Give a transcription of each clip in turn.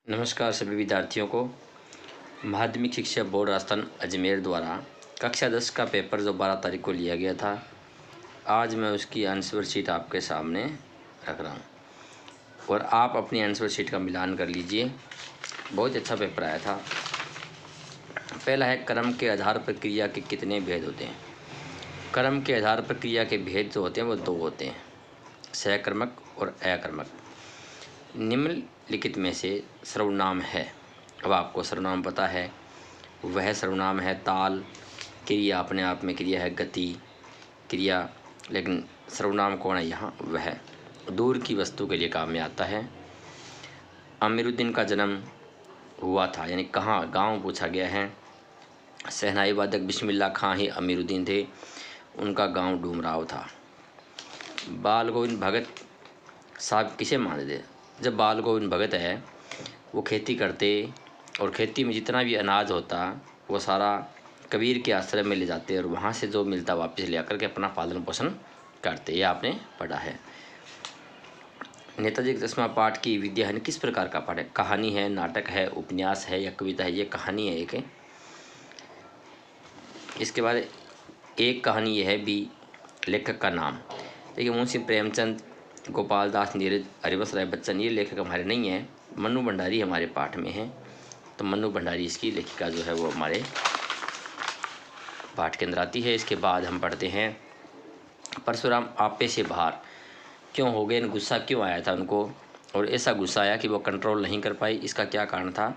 नमस्कार सभी विद्यार्थियों को। माध्यमिक शिक्षा बोर्ड राजस्थान अजमेर द्वारा कक्षा 10 का पेपर जो 12 तारीख को लिया गया था, आज मैं उसकी आंसर शीट आपके सामने रख रहा हूँ और आप अपनी आंसर शीट का मिलान कर लीजिए। बहुत अच्छा पेपर आया था। पहला है, क्रम के आधार पर क्रिया के कितने भेद होते हैं। क्रम के आधार पर क्रिया के भेद जो होते हैं वो 2 होते हैं, सहकर्मक और अकर्मक। निम्नलिखित में से सर्वनाम है। अब आपको सर्वनाम पता है, वह सर्वनाम है ताल। क्रिया अपने आप में क्रिया है, गति क्रिया, लेकिन सर्वनाम कौन है यहाँ, वह दूर की वस्तु के लिए काम में आता है। अमीरुद्दीन का जन्म हुआ था, यानी कहाँ, गांव पूछा गया है। शहनाई वादक बिस्मिल्लाह खां ही अमीरुद्दीन थे, उनका गांव डूमराव था। बाल गोविंद भगत साहब किसे मानते थे। जब बाल गोविंद भगत है वो खेती करते और खेती में जितना भी अनाज होता वो सारा कबीर के आश्रम में ले जाते और वहाँ से जो मिलता वापस ले आकर के अपना पालन पोषण करते। यह आपने पढ़ा है। नेताजी का चश्मा पाठ की विद्या है, किस प्रकार का पाठ है। कहानी है, नाटक है, उपन्यास है या कविता है। ये कहानी है एक। इसके बाद एक कहानी यह है भी, लेखक का नाम। देखिए, मुंशी प्रेमचंद, गोपाल दास, नीरज, हरिवंश राय बच्चन, ये लेखक हमारे नहीं हैं। मन्नू भंडारी हमारे पाठ में है, तो मन्नू भंडारी इसकी लेखिका जो है वो हमारे पाठ के अंदर आती है। इसके बाद हम पढ़ते हैं, परशुराम आपे से बाहर क्यों हो गए, गुस्सा क्यों आया था उनको, और ऐसा गुस्सा आया कि वो कंट्रोल नहीं कर पाई। इसका क्या कारण था।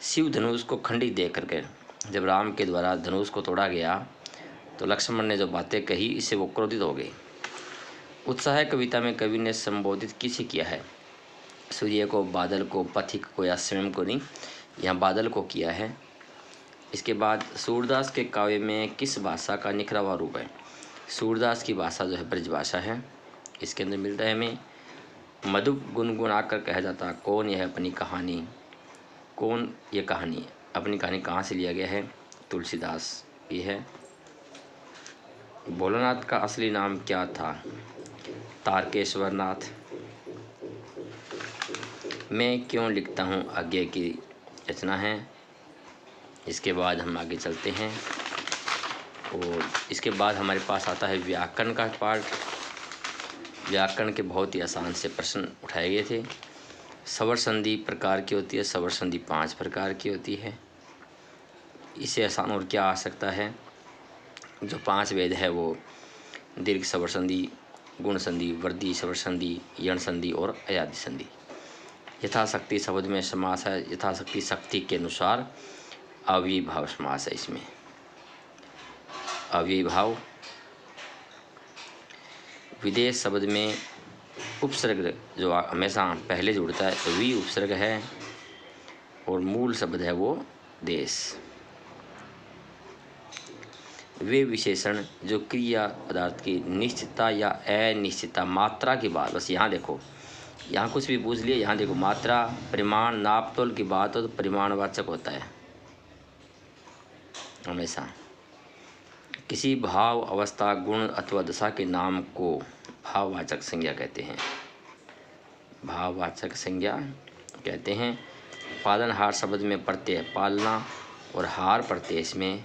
शिव धनुष को खंडित देख करके, जब राम के द्वारा धनुष को तोड़ा गया तो लक्ष्मण ने जो बातें कही, इससे वो क्रोधित हो गई। उत्साह कविता में कवि ने संबोधित किसे किया है। सूर्य को, बादल को, पथिक को या स्वयं को नहीं, यहाँ बादल को किया है। इसके बाद सूरदास के काव्य में किस भाषा का निखरा रूप है। सूरदास की भाषा जो है ब्रज भाषा है। इसके अंदर मिलता है हमें, मधु गुनगुना कर कहा जाता कौन यह अपनी कहानी। कौन ये कहानी, अपनी कहानी कहाँ से लिया गया है, तुलसीदास की है। भोलानाथ का असली नाम क्या था, तारकेश्वर नाथ। मैं क्यों लिखता हूँ आज्ञा की रचना है। इसके बाद हम आगे चलते हैं और इसके बाद हमारे पास आता है व्याकरण का पाठ। व्याकरण के बहुत ही आसान से प्रश्न उठाए गए थे। स्वर संधि प्रकार की होती है, स्वर संधि 5 प्रकार की होती है। इससे आसान और क्या आ सकता है। जो 5 वेद है वो दीर्घ स्वर संधि, गुण संधि, वृद्धि स्वर संधि, यण संधि और अयादि संधि। यथाशक्ति शब्द में समास है, यथाशक्ति शक्ति के अनुसार अव्ययीभाव समास है। इसमें अव्ययीभाव। विदेश शब्द में उपसर्ग जो हमेशा पहले जुड़ता है वी उपसर्ग है और मूल शब्द है वो देश। वे विशेषण जो क्रिया पदार्थ की निश्चितता या अनिश्चितता, मात्रा की बात, बस यहाँ देखो, यहाँ कुछ भी पूछ लिए, यहाँ देखो मात्रा, परिमाण, नाप तोल की बात हो तो परिमाणवाचक होता है हमेशा। किसी भाव, अवस्था, गुण अथवा दशा के नाम को भाववाचक संज्ञा कहते हैं। भाववाचक संज्ञा कहते हैं। पालनहार शब्द में प्रत्यय पालना और हार प्रत्यय, इसमें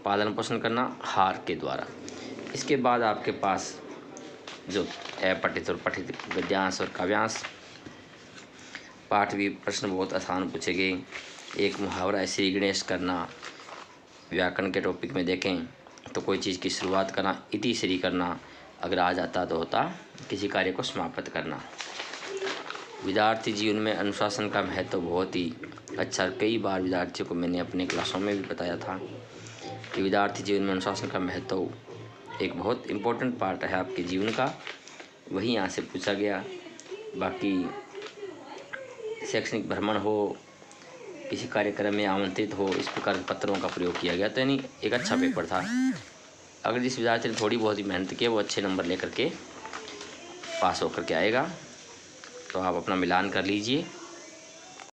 पालन पोषण करना हार के द्वारा। इसके बाद आपके पास जो अपठित और पठित गद्यांश और काव्यांश पाठ भी प्रश्न बहुत आसान पूछे गए। एक मुहावरा है श्री गणेश करना। व्याकरण के टॉपिक में देखें तो कोई चीज़ की शुरुआत करना, इति श्री करना, अगर आ जाता तो होता किसी कार्य को समाप्त करना। विद्यार्थी जीवन में अनुशासन का महत्व तो बहुत ही अच्छा, कई बार विद्यार्थियों को मैंने अपने क्लासों में भी बताया था कि विद्यार्थी जीवन में अनुशासन का महत्व एक बहुत इम्पोर्टेंट पार्ट है आपके जीवन का। वही यहाँ से पूछा गया। बाकी शैक्षणिक भ्रमण हो, किसी कार्यक्रम में आमंत्रित हो, इस प्रकार के पत्रों का प्रयोग किया गया। तो यानी एक अच्छा पेपर था। अगर जिस विद्यार्थी ने थोड़ी बहुत ही मेहनत की वो अच्छे नंबर लेकर के पास होकर के आएगा। तो आप अपना मिलान कर लीजिए।